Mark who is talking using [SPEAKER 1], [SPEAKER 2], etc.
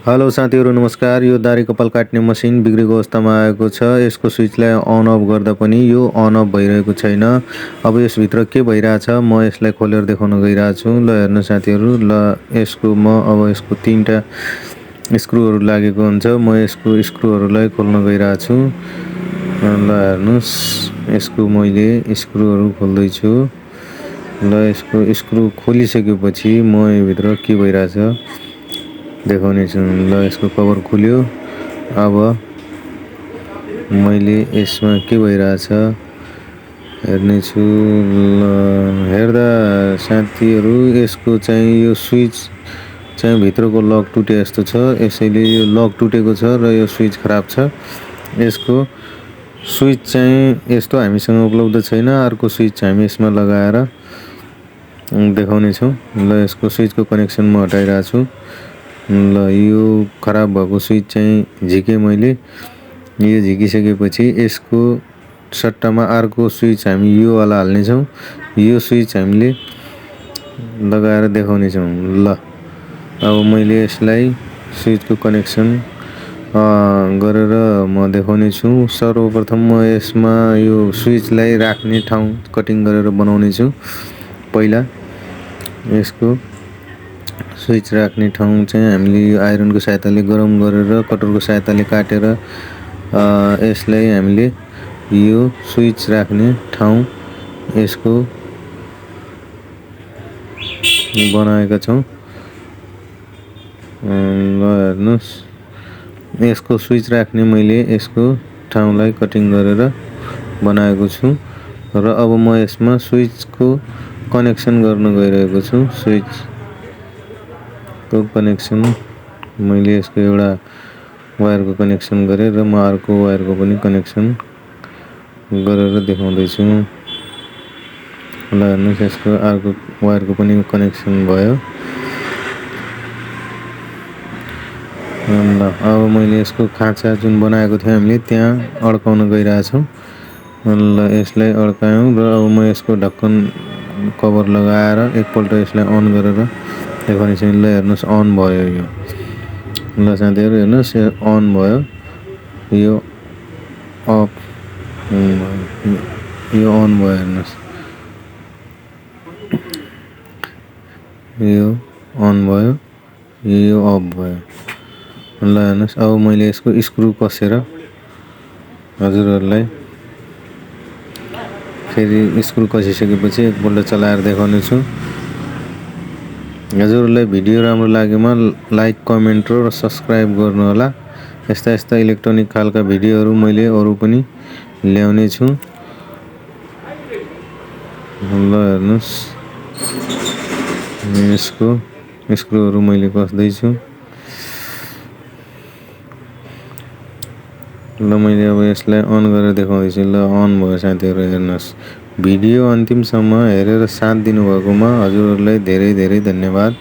[SPEAKER 1] Hello साथीहरु नमस्कार। यो दारी कपाल काट्ने मसिन बिग्रेको अवस्थामा आएको छ। यसको स्विचलाई अन अफ गर्दा पनि यो अन अफ भइरहेको छैन। अब यसभित्र के भइरहेछ म यसलाई खोलेर देखाउन गइरहेको छु। ल हेर्नु साथीहरु, ल यसको म अब यसको 3टा स्क्रुहरु लागेको हुन्छ। म यसको स्क्रुहरुलाई खोल्न गइरहेको छु। ल हेर्नुस्, यसको मैले स्क्रुहरु खोल्दै छु। ल यसको स्क्रु खोलिसकेपछि म यो भित्र के भइरहेछ देखाउने छु। ल यसको कभर खुल्यो। अब मैले यसमा के भइरहेछ हेर्ने छु। ल हेर्दा साथीहरु यसको चाहिँ यो स्विच चाहिँ भित्रको लक टुटे जस्तो छ। यसैले यो लक टुटेको छ र यो स्विच खराब छ। यसको स्विच चाहिँ यस्तो हामीसँग उपलब्ध छैन। अर्को स्विच हामी यसमा लगाएर देखाउने छौं। ल यसको स्विचको कनेक्सन म हटाइरहेको छु। ल यो खराब भएको स्विच चाहिँ झिके मैले। यो झिकिसकेपछि यसको सट्टामा अर्को स्विच हामी यो वाला हाल्ने छौं। यो स्विच हामीले लगाएर देखाउने छौं। ल अब मैले यसलाई स्विचको कनेक्सन गरेर म देखाउने छु। सर्वप्रथम म यसमा यो स्विचलाई राख्ने ठाउँ कटिङ गरेर बनाउने छु। पहिला यसको स्विच राख्ने ठाउँ चाहिँ हामीले यो आइरनको सहायताले गरम गरेर कटरको सहायताले काटेर यसलाई हामीले यो स्विच राख्ने ठाउँ यसको बनाएका छौं। ल हेर्नुस्, यसको स्विच राख्ने मैले यसको ठाउँलाई कटिङ गरेर बनाएको छु र अब म यसमा स्विचको कनेक्सन गर्न गइरहेको छु। स्विच को कनेक्सन मैले यसको एउटा वायरको कनेक्सन गरे र म अर्को वायरको पनि कनेक्सन गरेर देखाउँदै छु। ल हेर्नुस्, यसको अर्को वायरको पनि कनेक्सन भयो। ल अब मैले यसको खाँचा जुन बनाएको थिएँ हामीले त्यहाँ अड्काउन गइरहेछौँ। ल यसलाई अड्कायौं र अब म यसको ढक्कन कभर लगाएर एकपल्ट यसलाई अन गरेर देखाउने छु। ल हेर्नुस्, अन भयो यो। ल साथीहरु हेर्नुस्, यो अन भयो। यो अफ यो अन भयो। हेर्नुस्, यो अन भयो, यो अफ भयो। ल हेर्नुस्, अब मैले यसको स्क्रु कसेर हजुरहरुलाई फेरि स्क्रु कसिसकेपछि एकपल्ट चलाएर देखाउने छु। हजुरहरुलाई भिडियो राम्रो लागेमा लाइक, कमेन्ट र सब्स्क्राइब गर्नु होला। यस्ता इलेक्ट्रोनिक खालका भिडियोहरु मैले अरु पनि ल्याउने छु। ल हेर्नुस्, यसको स्क्रुहरु मैले कसदै छु। ल मैले अब यसलाई अन गरेर देखाउँदै छु। ल अन भयो साथीहरु, हेर्नुस्। भिडियो अन्तिमसम्म हेरेर साथ दिनुभएकोमा हजुरहरुलाई धेरै धेरै धन्यवाद।